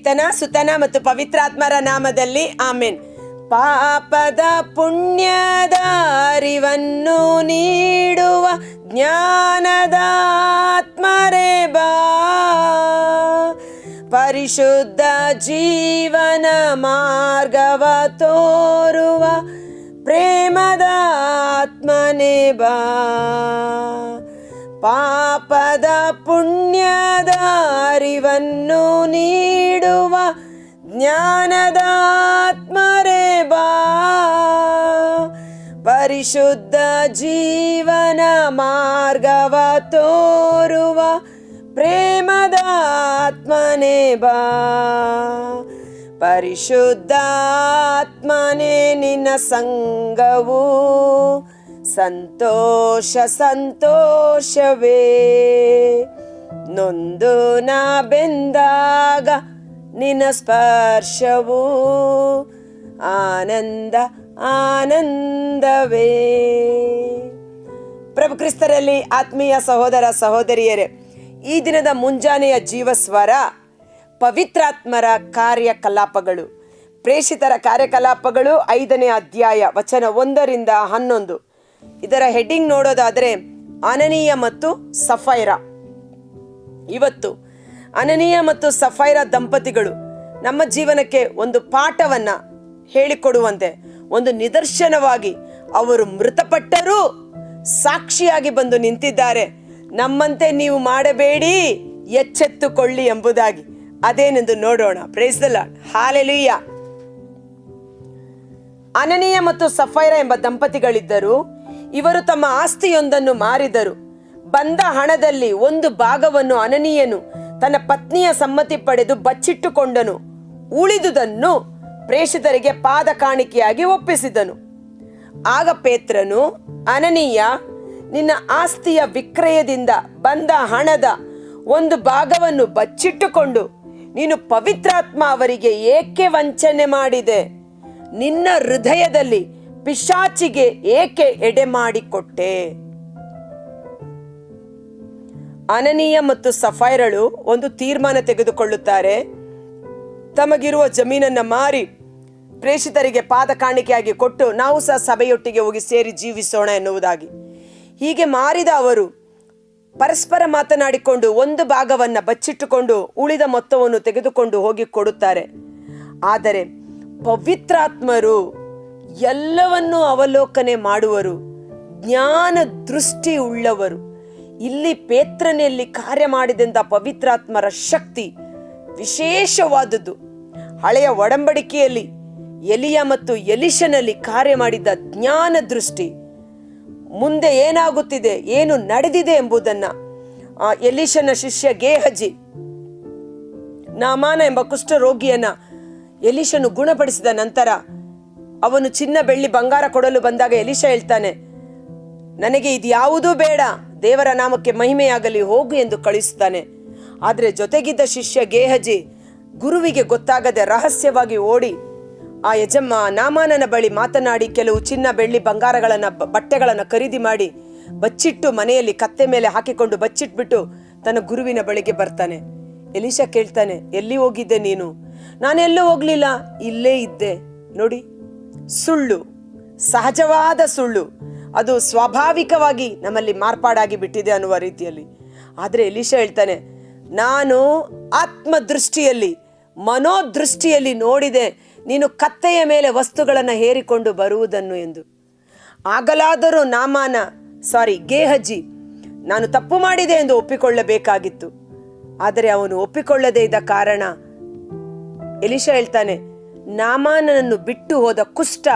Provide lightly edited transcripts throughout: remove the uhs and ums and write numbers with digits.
ಪಿತನ ಸುತನ ಮತ್ತು ಪವಿತ್ರಾತ್ಮರ ನಾಮದಲ್ಲಿ ಆಮೇನ್. ಪಾಪದ ಪುಣ್ಯದ ಅರಿವನ್ನು ನೀಡುವ ಜ್ಞಾನದ ಆತ್ಮರೇ ಬಾ, ಪರಿಶುದ್ಧ ಜೀವನ ಮಾರ್ಗವ ತೋರುವ ಪ್ರೇಮದ ಆತ್ಮನೇ ಬಾ. ಪಾಪದ ಪುಣ್ಯದ ಅರಿವನ್ನು ನೀಡುವ ಜ್ಞಾನದ ಆತ್ಮರೇ ಬಾ, ಪರಿಶುದ್ಧ ಜೀವನ ಮಾರ್ಗವ ತೋರುವ ಪ್ರೇಮದ ಆತ್ಮನೇ ಬಾ. ಪರಿಶುದ್ಧ ಆತ್ಮನೇ ನಿನ್ನ ಸಂಗವು ಸಂತೋಷ ಸಂತೋಷವೇ, ನೊಂದು ನಾ ಬೆಂದಾಗ ನಿನ್ನ ಸ್ಪರ್ಶವು ಆನಂದ ಆನಂದವೇ. ಪ್ರಭು ಕ್ರಿಸ್ತರಲ್ಲಿ ಆತ್ಮೀಯ ಸಹೋದರ ಸಹೋದರಿಯರೇ, ಈ ದಿನದ ಮುಂಜಾನೆಯ ಜೀವಸ್ವರ ಪವಿತ್ರಾತ್ಮರ ಕಾರ್ಯಕಲಾಪಗಳು, ಪ್ರೇಷಿತರ ಕಾರ್ಯಕಲಾಪಗಳು 5ನೇ ಅಧ್ಯಾಯ ವಚನ 1ರಿಂದ 11. ಇದರ ಹೆಡ್ಡಿಂಗ್ ನೋಡೋದಾದರೆ ಅನನೀಯ ಮತ್ತು ಸಫೈರ. ಇವತ್ತು ಅನನೀಯ ಮತ್ತು ಸಫೈರ ದಂಪತಿಗಳು ನಮ್ಮ ಜೀವನಕ್ಕೆ ಒಂದು ಪಾಠವನ್ನ ಹೇಳಿಕೊಡುವಂತೆ, ಒಂದು ನಿದರ್ಶನವಾಗಿ ಅವರು ಮೃತಪಟ್ಟರೂ ಸಾಕ್ಷಿಯಾಗಿ ಬಂದು ನಿಂತಿದ್ದಾರೆ. ನಮ್ಮಂತೆ ನೀವು ಮಾಡಬೇಡಿ, ಎಚ್ಚೆತ್ತುಕೊಳ್ಳಿ ಎಂಬುದಾಗಿ. ಅದೇನೆಂದು ನೋಡೋಣ. Praise the lord, hallelujah. Ananias ಮತ್ತು ಸಫೈರ ಎಂಬ ದಂಪತಿಗಳಿದ್ದರು. ಇವರು ತಮ್ಮ ಆಸ್ತಿಯೊಂದನ್ನು ಮಾರಿದರು. ಬಂದ ಹಣದಲ್ಲಿ ಒಂದು ಭಾಗವನ್ನು ಅನನೀಯನು ತನ್ನ ಪತ್ನಿಯ ಸಮ್ಮತಿ ಪಡೆದು ಬಚ್ಚಿಟ್ಟುಕೊಂಡನು. ಉಳಿದುದನ್ನು ಪ್ರೇಷಿತರಿಗೆ ಪಾದ ಕಾಣಿಕೆಯಾಗಿ ಒಪ್ಪಿಸಿದನು. ಆಗ ಪೇತ್ರನು, ಅನನೀಯ, ನಿನ್ನ ಆಸ್ತಿಯ ವಿಕ್ರಯದಿಂದ ಬಂದ ಹಣದ ಒಂದು ಭಾಗವನ್ನು ಬಚ್ಚಿಟ್ಟುಕೊಂಡು ನೀನು ಪವಿತ್ರಾತ್ಮ ಅವರಿಗೆ ಏಕೆ ವಂಚನೆ ಮಾಡಿದೆ? ನಿನ್ನ ಹೃದಯದಲ್ಲಿ ಪಿಶಾಚಿಗೆ ಏಕೆ ಎಡೆ ಮಾಡಿಕೊಟ್ಟೆ? ಅನನೀಯ ಮತ್ತು ಸಫೈರಳು ಒಂದು ತೀರ್ಮಾನ ತೆಗೆದುಕೊಳ್ಳುತ್ತಾರೆ. ತಮಗಿರುವ ಜಮೀನನ್ನ ಮಾರಿ ಪ್ರೇಷಿತರಿಗೆ ಪಾದ ಕಾಣಿಕೆಯಾಗಿ ಕೊಟ್ಟು ನಾವು ಸಹ ಸಭೆಯೊಟ್ಟಿಗೆ ಹೋಗಿ ಸೇರಿ ಜೀವಿಸೋಣ ಎನ್ನುವುದಾಗಿ. ಹೀಗೆ ಮಾರಿದ ಅವರು ಪರಸ್ಪರ ಮಾತನಾಡಿಕೊಂಡು ಒಂದು ಭಾಗವನ್ನ ಬಚ್ಚಿಟ್ಟುಕೊಂಡು ಉಳಿದ ಮೊತ್ತವನ್ನು ತೆಗೆದುಕೊಂಡು ಹೋಗಿ ಕೊಡುತ್ತಾರೆ. ಆದರೆ ಪವಿತ್ರಾತ್ಮರು ಎಲ್ಲವನ್ನೂ ಅವಲೋಕನೆ ಮಾಡುವರು, ಜ್ಞಾನ ದೃಷ್ಟಿ ಉಳ್ಳವರು. ಇಲ್ಲಿ ಪೇತ್ರನಲ್ಲಿ ಕಾರ್ಯ ಮಾಡಿದಂಥ ಪವಿತ್ರಾತ್ಮರ ಶಕ್ತಿ ವಿಶೇಷವಾದದ್ದು. ಹಳೆಯ ಒಡಂಬಡಿಕೆಯಲ್ಲಿ ಎಲಿಯ ಮತ್ತು ಎಲಿಷನಲ್ಲಿ ಕಾರ್ಯ ಮಾಡಿದ್ದ ಜ್ಞಾನ ದೃಷ್ಟಿ, ಮುಂದೆ ಏನಾಗುತ್ತಿದೆ, ಏನು ನಡೆದಿದೆ ಎಂಬುದನ್ನ ಎಲಿಷನ ಶಿಷ್ಯ ಗೇಹಜಿ ನಾಮಾನ ಎಂಬ ಕುಷ್ಠ ರೋಗಿಯನ್ನ ಎಲಿಷನು ಗುಣಪಡಿಸಿದ ನಂತರ ಅವನು ಚಿನ್ನ ಬೆಳ್ಳಿ ಬಂಗಾರ ಕೊಡಲು ಬಂದಾಗ ಎಲಿಷ ಹೇಳ್ತಾನೆ, ನನಗೆ ಇದು ಯಾವುದೂ ಬೇಡ, ದೇವರ ನಾಮಕ್ಕೆ ಮಹಿಮೆಯಾಗಲಿ, ಹೋಗು ಎಂದು ಕಳಿಸ್ತಾನೆ. ಆದರೆ ಜೊತೆಗಿದ್ದ ಶಿಷ್ಯ ಗೇಹಜಿ ಗುರುವಿಗೆ ಗೊತ್ತಾಗದೆ ರಹಸ್ಯವಾಗಿ ಓಡಿ ಆ ನಾಮಾನನ ಬಳಿ ಮಾತನಾಡಿ ಕೆಲವು ಚಿನ್ನ ಬೆಳ್ಳಿ ಬಂಗಾರಗಳನ್ನ ಬಟ್ಟೆಗಳನ್ನು ಖರೀದಿ ಮಾಡಿ ಬಚ್ಚಿಟ್ಟು ಮನೆಯಲ್ಲಿ ಕತ್ತೆ ಮೇಲೆ ಹಾಕಿಕೊಂಡು ಬಚ್ಚಿಟ್ಬಿಟ್ಟು ತನ್ನ ಗುರುವಿನ ಬಳಿಗೆ ಬರ್ತಾನೆ. ಎಲಿಷ ಕೇಳ್ತಾನೆ, ಎಲ್ಲಿ ಹೋಗಿದ್ದೆ ನೀನು? ನಾನೆಲ್ಲೂ ಹೋಗ್ಲಿಲ್ಲ, ಇಲ್ಲೇ ಇದ್ದೆ. ನೋಡಿ, ಸುಳ್ಳು, ಸಹಜವಾದ ಸುಳ್ಳು, ಅದು ಸ್ವಾಭಾವಿಕವಾಗಿ ನಮ್ಮಲ್ಲಿ ಮಾರ್ಪಾಡಾಗಿ ಬಿಟ್ಟಿದೆ ಅನ್ನುವ ರೀತಿಯಲ್ಲಿ. ಆದರೆ ಎಲಿಷ ಹೇಳ್ತಾನೆ, ನಾನು ಆತ್ಮದೃಷ್ಟಿಯಲ್ಲಿ ಮನೋದೃಷ್ಟಿಯಲ್ಲಿ ನೋಡಿದೆ ನೀನು ಕತ್ತೆಯ ಮೇಲೆ ವಸ್ತುಗಳನ್ನು ಹೇರಿಕೊಂಡು ಬರುವುದನ್ನು ಎಂದು. ಆಗಲಾದರೂ ಗೇಹಜಿ ನಾನು ತಪ್ಪು ಮಾಡಿದೆ ಎಂದು ಒಪ್ಪಿಕೊಳ್ಳಬೇಕಾಗಿತ್ತು. ಆದರೆ ಅವನು ಒಪ್ಪಿಕೊಳ್ಳದೇ ಇದ್ದ ಕಾರಣ ಎಲಿಷ ಹೇಳ್ತಾನೆ, ನಾಮಾನನನ್ನು ಬಿಟ್ಟು ಹೋದ ಕುಷ್ಠ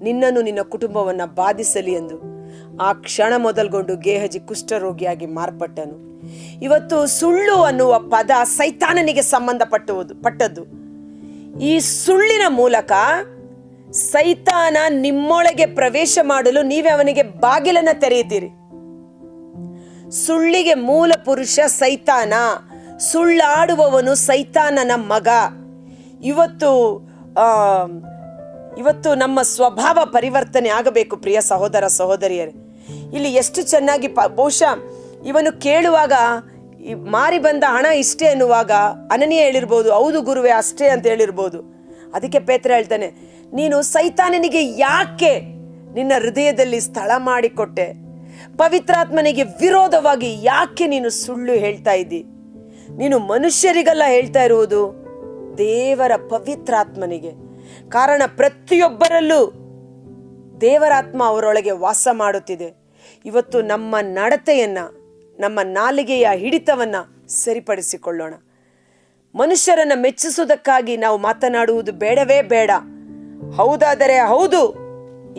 ನಿನ್ನನ್ನು ನಿನ್ನ ಕುಟುಂಬವನ್ನು ಬಾಧಿಸಲಿ ಎಂದು. ಆ ಕ್ಷಣ ಮೊದಲ್ಗೊಂಡು ಗೇಹಜಿ ಕುಷ್ಠರೋಗಿಯಾಗಿ ಮಾರ್ಪಟ್ಟನು. ಇವತ್ತು ಸುಳ್ಳು ಅನ್ನುವ ಪದ ಸೈತಾನನಿಗೆ ಪಟ್ಟದ್ದು. ಈ ಸುಳ್ಳಿನ ಮೂಲಕ ಸೈತಾನ ನಿಮ್ಮೊಳಗೆ ಪ್ರವೇಶ ಮಾಡಲು ನೀವೇ ಅವನಿಗೆ ಬಾಗಿಲನ್ನ ತೆರೆಯುತ್ತೀರಿ. ಸುಳ್ಳಿಗೆ ಮೂಲ ಪುರುಷ ಸೈತಾನ, ಸುಳ್ಳಾಡುವವನು ಸೈತಾನನ ಮಗ. ಇವತ್ತು ನಮ್ಮ ಸ್ವಭಾವ ಪರಿವರ್ತನೆ ಆಗಬೇಕು ಪ್ರಿಯ ಸಹೋದರ ಸಹೋದರಿಯರೇ. ಇಲ್ಲಿ ಎಷ್ಟು ಚೆನ್ನಾಗಿ ಬಹುಶಃ ಇವನು ಕೇಳುವಾಗ ಮಾರಿ ಬಂದ ಹಣ ಇಷ್ಟೇ ಅನ್ನುವಾಗ ಅನನೀಯ ಹೇಳಿರ್ಬೋದು, ಹೌದು ಗುರುವೆ ಅಷ್ಟೇ ಅಂತ ಹೇಳಿರ್ಬೋದು. ಅದಕ್ಕೆ ಪೇತ್ರ ಹೇಳ್ತಾನೆ, ನೀನು ಸೈತಾನನಿಗೆ ಯಾಕೆ ನಿನ್ನ ಹೃದಯದಲ್ಲಿ ಸ್ಥಳ ಮಾಡಿಕೊಟ್ಟೆ? ಪವಿತ್ರಾತ್ಮನಿಗೆ ವಿರೋಧವಾಗಿ ಯಾಕೆ ನೀನು ಸುಳ್ಳು ಹೇಳ್ತಾ ಇದ್ದಿ? ನೀನು ಮನುಷ್ಯರಿಗೆಲ್ಲ ಹೇಳ್ತಾ ಇರುವುದು, ದೇವರ ಪವಿತ್ರಾತ್ಮನಿಗೆ. ಕಾರಣ ಪ್ರತಿಯೊಬ್ಬರಲ್ಲೂ ದೇವರಾತ್ಮ ಅವರೊಳಗೆ ವಾಸ ಮಾಡುತ್ತಿದೆ. ಇವತ್ತು ನಮ್ಮ ನಡತೆಯನ್ನ, ನಮ್ಮ ನಾಲಿಗೆಯ ಹಿಡಿತವನ್ನ ಸರಿಪಡಿಸಿಕೊಳ್ಳೋಣ. ಮನುಷ್ಯರನ್ನ ಮೆಚ್ಚಿಸುವುದಕ್ಕಾಗಿ ನಾವು ಮಾತನಾಡುವುದು ಬೇಡವೇ ಬೇಡ. ಹೌದಾದರೆ ಹೌದು,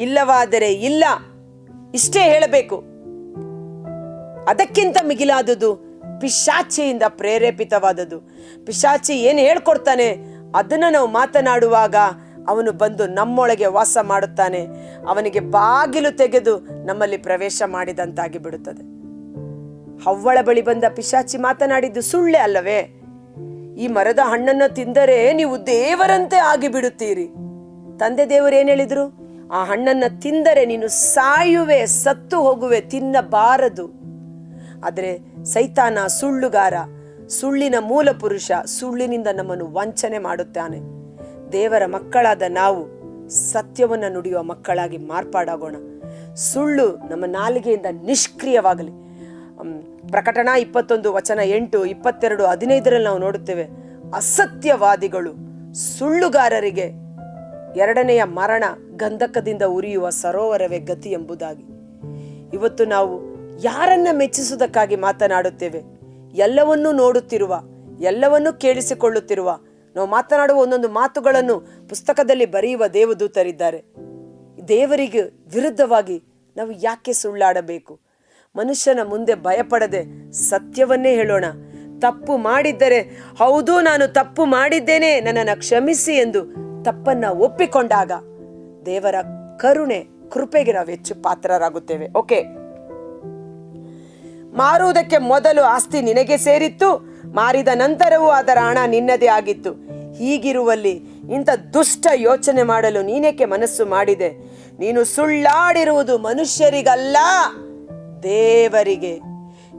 ಇಲ್ಲವಾದರೆ ಇಲ್ಲ, ಇಷ್ಟೇ ಹೇಳಬೇಕು. ಅದಕ್ಕಿಂತ ಮಿಗಿಲಾದದ್ದು ಪಿಶಾಚಿಯಿಂದ ಪ್ರೇರೇಪಿತವಾದದ್ದು. ಪಿಶಾಚಿ ಏನು ಹೇಳ್ಕೊಡ್ತಾನೆ ಅದನ್ನ ನಾವು ಮಾತನಾಡುವಾಗ ಅವನು ಬಂದು ನಮ್ಮೊಳಗೆ ವಾಸ ಮಾಡುತ್ತಾನೆ. ಅವನಿಗೆ ಬಾಗಿಲು ತೆಗೆದು ನಮ್ಮಲ್ಲಿ ಪ್ರವೇಶ ಮಾಡಿದಂತಾಗಿ ಬಿಡುತ್ತದೆ. ಹವ್ವಳ ಬಳಿ ಬಂದ ಪಿಶಾಚಿ ಮಾತನಾಡಿದ್ದು ಸುಳ್ಳೇ ಅಲ್ಲವೇ? ಈ ಮರದ ಹಣ್ಣನ್ನು ತಿಂದರೆ ನೀವು ದೇವರಂತೆ ಆಗಿಬಿಡುತ್ತೀರಿ. ತಂದೆ ದೇವರು ಏನ್ ಹೇಳಿದ್ರು? ಆ ಹಣ್ಣನ್ನು ತಿಂದರೆ ನೀನು ಸಾಯುವೆ, ಸತ್ತು ಹೋಗುವೆ, ತಿನ್ನಬಾರದು. ಆದರೆ ಸೈತಾನ ಸುಳ್ಳುಗಾರ, ಸುಳ್ಳಿನ ಮೂಲ ಪುರುಷ, ಸುಳ್ಳಿನಿಂದ ನಮ್ಮನ್ನು ವಂಚನೆ ಮಾಡುತ್ತಾನೆ. ದೇವರ ಮಕ್ಕಳಾದ ನಾವು ಸತ್ಯವನ್ನು ನುಡಿಯುವ ಮಕ್ಕಳಾಗಿ ಮಾರ್ಪಾಡಾಗೋಣ. ಸುಳ್ಳು ನಮ್ಮ ನಾಲಿಗೆಯಿಂದ ನಿಷ್ಕ್ರಿಯವಾಗಲಿ. ಪ್ರಕಟಣಾ 21:8, 22, 15 ನಾವು ನೋಡುತ್ತೇವೆ, ಅಸತ್ಯವಾದಿಗಳು, ಸುಳ್ಳುಗಾರರಿಗೆ ಎರಡನೆಯ ಮರಣ, ಗಂಧಕದಿಂದ ಉರಿಯುವ ಸರೋವರವೇ ಗತಿ ಎಂಬುದಾಗಿ. ಇವತ್ತು ನಾವು ಯಾರನ್ನ ಮೆಚ್ಚಿಸುವುದಕ್ಕಾಗಿ ಮಾತನಾಡುತ್ತೇವೆ? ಎಲ್ಲವನ್ನೂ ನೋಡುತ್ತಿರುವ, ಎಲ್ಲವನ್ನೂ ಕೇಳಿಸಿಕೊಳ್ಳುತ್ತಿರುವ, ನಾವು ಮಾತನಾಡುವ ಒಂದೊಂದು ಮಾತುಗಳನ್ನು ಪುಸ್ತಕದಲ್ಲಿ ಬರೆಯುವ ದೇವದೂತರಿದ್ದಾರೆ. ದೇವರಿಗೆ ವಿರುದ್ಧವಾಗಿ ನಾವು ಯಾಕೆ ಸುಳ್ಳಾಡಬೇಕು? ಮನುಷ್ಯನ ಮುಂದೆ ಭಯಪಡದೆ ಸತ್ಯವನ್ನೇ ಹೇಳೋಣ. ತಪ್ಪು ಮಾಡಿದ್ದರೆ ಹೌದು ನಾನು ತಪ್ಪು ಮಾಡಿದ್ದೇನೆ, ನನ್ನನ್ನು ಕ್ಷಮಿಸಿ ಎಂದು ತಪ್ಪನ್ನ ಒಪ್ಪಿಕೊಂಡಾಗ ದೇವರ ಕರುಣೆ, ಕೃಪೆಗೆ ನಾವು ಹೆಚ್ಚು ಪಾತ್ರರಾಗುತ್ತೇವೆ. ಓಕೆ, ಮಾರುವುದಕ್ಕೆ ಮೊದಲು ಆಸ್ತಿ ನಿನಗೆ ಸೇರಿತ್ತು, ಮಾರಿದ ನಂತರವೂ ಅದರ ಹಣ ನಿನ್ನದೇ ಆಗಿತ್ತು. ಹೀಗಿರುವಲ್ಲಿ ಇಂಥ ದುಷ್ಟ ಯೋಚನೆ ಮಾಡಲು ನೀನೇಕೆ ಮನಸ್ಸು ಮಾಡಿದೆ? ನೀನು ಸುಳ್ಳಾಡಿರುವುದು ಮನುಷ್ಯರಿಗಲ್ಲ, ದೇವರಿಗೆ.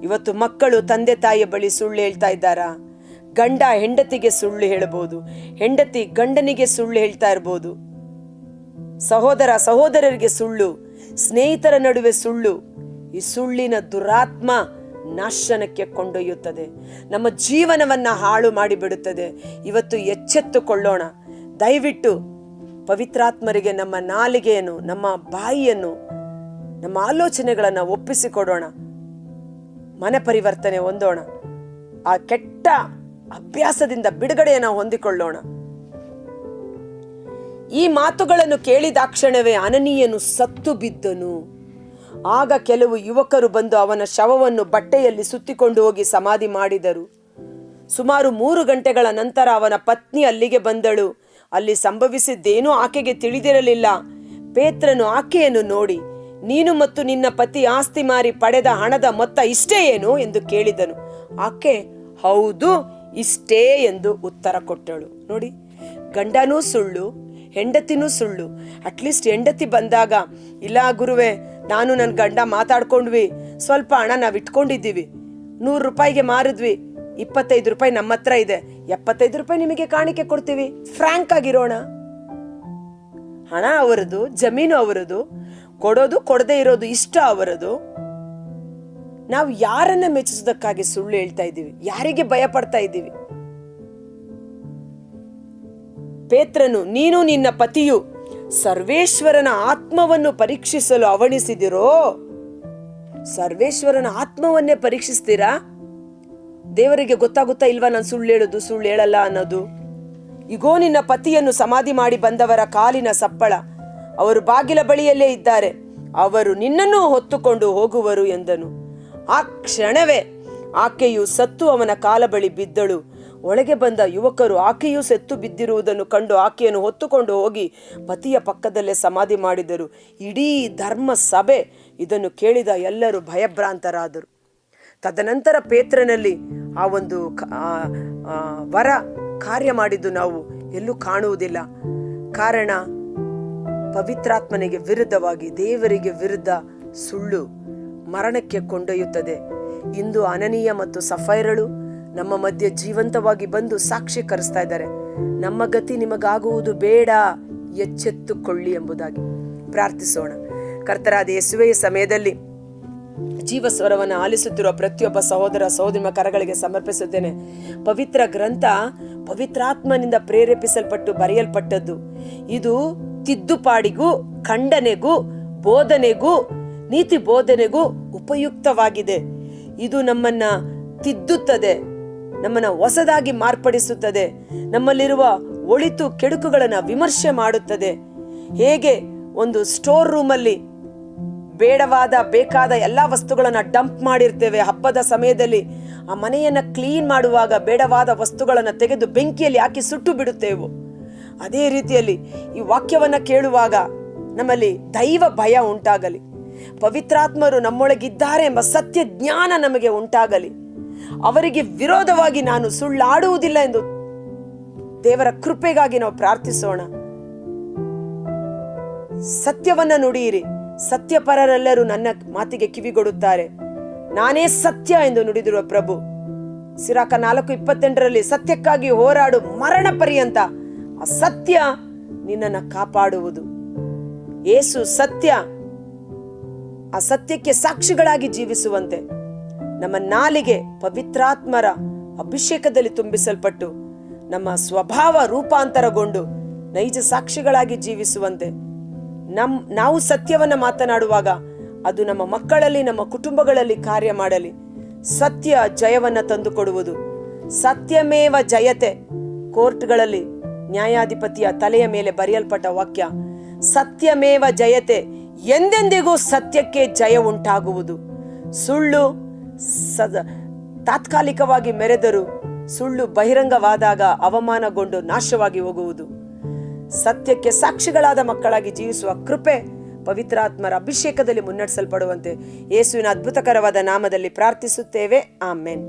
ಇವತ್ತು ಮಕ್ಕಳು ತಂದೆ ತಾಯಿಯ ಬಳಿ ಸುಳ್ಳು ಹೇಳ್ತಾ ಇದ್ದಾರಾ? ಗಂಡ ಹೆಂಡತಿಗೆ ಸುಳ್ಳು ಹೇಳಬಹುದು, ಹೆಂಡತಿ ಗಂಡನಿಗೆ ಸುಳ್ಳು ಹೇಳ್ತಾ ಇರಬಹುದು, ಸಹೋದರ ಸಹೋದರರಿಗೆ ಸುಳ್ಳು, ಸ್ನೇಹಿತರ ನಡುವೆ ಸುಳ್ಳು. ಈ ಸುಳ್ಳಿನ ದುರಾತ್ಮ ನಾಶನಕ್ಕೆ ಕೊಂಡೊಯ್ಯುತ್ತದೆ, ನಮ್ಮ ಜೀವನವನ್ನ ಹಾಳು ಮಾಡಿಬಿಡುತ್ತದೆ. ಇವತ್ತು ಎಚ್ಚೆತ್ತುಕೊಳ್ಳೋಣ. ದಯವಿಟ್ಟು ಪವಿತ್ರಾತ್ಮರಿಗೆ ನಮ್ಮ ನಾಲಿಗೆಯನ್ನು, ನಮ್ಮ ಬಾಯಿಯನ್ನು, ನಮ್ಮ ಆಲೋಚನೆಗಳನ್ನು ಒಪ್ಪಿಸಿಕೊಡೋಣ. ಮನ ಪರಿವರ್ತನೆ ಹೊಂದೋಣ. ಆ ಕೆಟ್ಟ ಅಭ್ಯಾಸದಿಂದ ಬಿಡುಗಡೆಯನ್ನು ಹೊಂದಿಕೊಳ್ಳೋಣ. ಈ ಮಾತುಗಳನ್ನು ಕೇಳಿದಾಕ್ಷಣವೇ ಅನನೀಯನು ಸತ್ತು ಬಿದ್ದನು. ಆಗ ಕೆಲವು ಯುವಕರು ಬಂದು ಅವನ ಶವವನ್ನು ಬಟ್ಟೆಯಲ್ಲಿ ಸುತ್ತಿಕೊಂಡು ಹೋಗಿ ಸಮಾಧಿ ಮಾಡಿದರು. ಸುಮಾರು 3 ಗಂಟೆಗಳ ನಂತರ ಅವನ ಪತ್ನಿ ಅಲ್ಲಿಗೆ ಬಂದಳು. ಅಲ್ಲಿ ಸಂಭವಿಸಿದ್ದೇನೂ ಆಕೆಗೆ ತಿಳಿದಿರಲಿಲ್ಲ. ಪೇತ್ರನು ಆಕೆಯನ್ನು ನೋಡಿ, ನೀನು ಮತ್ತು ನಿನ್ನ ಪತಿ ಆಸ್ತಿ ಮಾರಿ ಪಡೆದ ಹಣದ ಮೊತ್ತ ಇಷ್ಟೇ ಏನು ಎಂದು ಕೇಳಿದನು. ಆಕೆ ಹೌದು ಇಷ್ಟೇ ಎಂದು ಉತ್ತರ ಕೊಟ್ಟಳು. ನೋಡಿ, ಗಂಡನೂ ಸುಳ್ಳು, ಹೆಂಡತಿನೂ ಸುಳ್ಳು. ಅಟ್ಲೀಸ್ಟ್ ಹೆಂಡತಿ ಬಂದಾಗ, ಇಲ್ಲ ಗುರುವೆ, ನಾನು ನನ್ನ ಗಂಡ ಮಾತಾಡ್ಕೊಂಡ್ವಿ, ಸ್ವಲ್ಪ ಹಣ ನಾವು ಇಟ್ಕೊಂಡಿದ್ದೀವಿ, 100 ರೂಪಾಯಿಗೆ ಮಾರಿದ್ವಿ, 25 ರೂಪಾಯಿ ನಮ್ಮ ಹತ್ರ ಇದೆ, 75 ರೂಪಾಯಿ ನಿಮಗೆ ಕಾಣಿಕೆ ಕೊಡ್ತೀವಿ, ಫ್ರಾಂಕ್ ಆಗಿರೋಣ. ಹಣ ಅವರದು, ಜಮೀನು ಅವರದು, ಕೊಡೋದು ಕೊಡದೇ ಇರೋದು ಇಷ್ಟ ಅವರದು. ನಾವು ಯಾರನ್ನ ಮೆಚ್ಚಿಸೋದಕ್ಕಾಗಿ ಸುಳ್ಳು ಹೇಳ್ತಾ ಇದ್ದೀವಿ? ಯಾರಿಗೆ ಭಯ ಪಡ್ತಾ ಇದ್ದೀವಿ? ಪೇತ್ರನು, ನೀನು ನಿನ್ನ ಪತಿಯು ಸರ್ವೇಶ್ವರನ ಆತ್ಮವನ್ನು ಪರೀಕ್ಷಿಸಲು ಅವಣಿಸಿದಿರೋ? ಸರ್ವೇಶ್ವರನ ಆತ್ಮವನ್ನೇ ಪರೀಕ್ಷಿಸ್ತೀರಾ? ದೇವರಿಗೆ ಗೊತ್ತಾಗುತ್ತಾ ಇಲ್ವಾ ನಾನು ಸುಳ್ಳು ಹೇಳೋದು, ಸುಳ್ಳು ಹೇಳಲ್ಲ ಅನ್ನೋದು? ಇಗೋ ನಿನ್ನ ಪತಿಯನ್ನು ಸಮಾಧಿ ಮಾಡಿ ಬಂದವರ ಕಾಲಿನ ಸಪ್ಪಳ, ಅವರು ಬಾಗಿಲ ಬಳಿಯಲ್ಲೇ ಇದ್ದಾರೆ, ಅವರು ನಿನ್ನನ್ನು ಹೊತ್ತುಕೊಂಡು ಹೋಗುವರು ಎಂದನು. ಆ ಕ್ಷಣವೇ ಆಕೆಯು ಸತ್ತು ಅವನ ಕಾಲ ಬಳಿ ಬಿದ್ದಳು. ಒಳಗೆ ಬಂದ ಯುವಕರು ಆಕೆಯು ಸತ್ತು ಬಿದ್ದಿರುವುದನ್ನು ಕಂಡು ಆಕೆಯನ್ನು ಹೊತ್ತುಕೊಂಡು ಹೋಗಿ ಪತಿಯ ಪಕ್ಕದಲ್ಲೇ ಸಮಾಧಿ ಮಾಡಿದರು. ಇಡೀ ಧರ್ಮ ಸಭೆ ಇದನ್ನು ಕೇಳಿದ ಎಲ್ಲರೂ ಭಯಭ್ರಾಂತರಾದರು. ತದನಂತರ ಪೇತ್ರನಲ್ಲಿ ಆ ಒಂದು ವರ ಕಾರ್ಯ ಮಾಡಿದ್ದು ನಾವು ಎಲ್ಲೂ ಕಾಣುವುದಿಲ್ಲ. ಕಾರಣ, ಪವಿತ್ರಾತ್ಮನಿಗೆ ವಿರುದ್ಧವಾಗಿ, ದೇವರಿಗೆ ವಿರುದ್ಧ ಸುಳ್ಳು ಮರಣಕ್ಕೆ ಕೊಂಡೊಯ್ಯುತ್ತದೆ. ಇಂದು ಅನನೀಯ ಮತ್ತು ಸಫೈರಳು ನಮ್ಮ ಮಧ್ಯೆ ಜೀವಂತವಾಗಿ ಬಂದು ಸಾಕ್ಷೀಕರಿಸ್ತಾ ಇದ್ದಾರೆ. ನಮ್ಮ ಗತಿ ನಿಮಗಾಗುವುದು ಬೇಡ, ಎಚ್ಚೆತ್ತುಕೊಳ್ಳಿ ಎಂಬುದಾಗಿ ಪ್ರಾರ್ಥಿಸೋಣ. ಕರ್ತರಾದ ಯೇಸುವೆ, ಸಮಯದಲ್ಲಿ ಜೀವಸ್ವರವನ್ನು ಆಲಿಸುತ್ತಿರುವ ಪ್ರತಿಯೊಬ್ಬ ಸಹೋದರ ಸಹೋದರಿ ಕರಗಳಿಗೆ ಸಮರ್ಪಿಸುತ್ತೇನೆ. ಪವಿತ್ರ ಗ್ರಂಥ ಪವಿತ್ರಾತ್ಮನಿಂದ ಪ್ರೇರೇಪಿಸಲ್ಪಟ್ಟು ಬರೆಯಲ್ಪಟ್ಟದ್ದು. ಇದು ತಿದ್ದುಪಾಡಿಗೂ, ಖಂಡನೆಗೂ, ಬೋಧನೆಗೂ, ನೀತಿ ಬೋಧನೆಗೂ ಉಪಯುಕ್ತವಾಗಿದೆ. ಇದು ನಮ್ಮನ್ನ ತಿದ್ದುತ್ತದೆ, ನಮ್ಮನ್ನ ಹೊಸದಾಗಿ ಮಾರ್ಪಡಿಸುತ್ತದೆ, ನಮ್ಮಲ್ಲಿರುವ ಒಳಿತು ಕೆಡುಕುಗಳನ್ನು ವಿಮರ್ಶೆ ಮಾಡುತ್ತದೆ. ಹೇಗೆ ಒಂದು ಸ್ಟೋರ್ ರೂಮಲ್ಲಿ ಬೇಕಾದ ಎಲ್ಲ ವಸ್ತುಗಳನ್ನ ಡಂಪ್ ಮಾಡಿರ್ತೇವೆ, ಹಬ್ಬದ ಸಮಯದಲ್ಲಿ ಆ ಮನೆಯನ್ನ ಕ್ಲೀನ್ ಮಾಡುವಾಗ ಬೇಡವಾದ ವಸ್ತುಗಳನ್ನ ತೆಗೆದು ಬೆಂಕಿಯಲ್ಲಿ ಹಾಕಿ ಸುಟ್ಟು ಬಿಡುತ್ತೇವೆ. ಅದೇ ರೀತಿಯಲ್ಲಿ ಈ ವಾಕ್ಯವನ್ನ ಕೇಳುವಾಗ ನಮ್ಮಲ್ಲಿ ದೈವ ಭಯ ಉಂಟಾಗಲಿ, ಪವಿತ್ರಾತ್ಮರು ನಮ್ಮೊಳಗಿದ್ದಾರೆ ಎಂಬ ಸತ್ಯ ಜ್ಞಾನ ನಮಗೆ ಉಂಟಾಗಲಿ. ಅವರಿಗೆ ವಿರೋಧವಾಗಿ ನಾನು ಸುಳ್ಳಾಡುವುದಿಲ್ಲ ಎಂದು ದೇವರ ಕೃಪೆಗಾಗಿ ನಾವು ಪ್ರಾರ್ಥಿಸೋಣ. ಸತ್ಯವನ್ನ ನುಡಿಯಿರಿ. ಸತ್ಯಪರರೆಲ್ಲರೂ ನನ್ನ ಮಾತಿಗೆ ಕಿವಿಗೊಡುತ್ತಾರೆ, ನಾನೇ ಸತ್ಯ ಎಂದು ನುಡಿದಿರುವ ಪ್ರಭು. ಸಿರಾಕ 4:28 ಸತ್ಯಕ್ಕಾಗಿ ಹೋರಾಡು ಮರಣ ಪರ್ಯಂತ. ಆ ಸತ್ಯ ನಿನ್ನನ್ನು ಕಾಪಾಡುವುದು. ಯೇಸು ಸತ್ಯ. ಆ ಸತ್ಯಕ್ಕೆ ಸಾಕ್ಷಿಗಳಾಗಿ ಜೀವಿಸುವಂತೆ ನಮ್ಮ ನಾಲಿಗೆ ಪವಿತ್ರಾತ್ಮರ ಅಭಿಷೇಕದಲ್ಲಿ ತುಂಬಿಸಲ್ಪಟ್ಟು ನಮ್ಮ ಸ್ವಭಾವ ರೂಪಾಂತರಗೊಂಡು ನೈಜ ಸಾಕ್ಷಿಗಳಾಗಿ ಜೀವಿಸುವಂತೆ ನಾವು ಸತ್ಯವನ್ನ ಮಾತನಾಡುವಾಗ ಅದು ನಮ್ಮ ಮಕ್ಕಳಲ್ಲಿ, ನಮ್ಮ ಕುಟುಂಬಗಳಲ್ಲಿ ಕಾರ್ಯ ಮಾಡಲಿ. ಸತ್ಯ ಜಯವನ್ನ ತಂದುಕೊಡುವುದು. ಸತ್ಯಮೇವ ಜಯತೆ. ಕೋರ್ಟ್ಗಳಲ್ಲಿ ನ್ಯಾಯಾಧಿಪತಿಯ ತಲೆಯ ಮೇಲೆ ಬರೆಯಲ್ಪಟ್ಟ ವಾಕ್ಯ, ಸತ್ಯಮೇವ ಜಯತೆ. ಎಂದೆಂದಿಗೂ ಸತ್ಯಕ್ಕೆ ಜಯ ಉಂಟಾಗುವುದು. ಸುಳ್ಳು ತಾತ್ಕಾಲಿಕವಾಗಿ ಮೆರೆದರೂ ಸುಳ್ಳು ಬಹಿರಂಗವಾದಾಗ ಅವಮಾನಗೊಂಡು ನಾಶವಾಗಿ ಹೋಗುವುದು. ಸತ್ಯಕ್ಕೆ ಸಾಕ್ಷಿಗಳಾದ ಮಕ್ಕಳಾಗಿ ಜೀವಿಸುವ ಕೃಪೆ ಪವಿತ್ರಾತ್ಮರ ಅಭಿಷೇಕದಲ್ಲಿ ಮುನ್ನಡೆಸಲ್ಪಡುವಂತೆ ಯೇಸುವಿನ ಅದ್ಭುತಕರವಾದ ನಾಮದಲ್ಲಿ ಪ್ರಾರ್ಥಿಸುತ್ತೇವೆ. ಆಮೆನ್.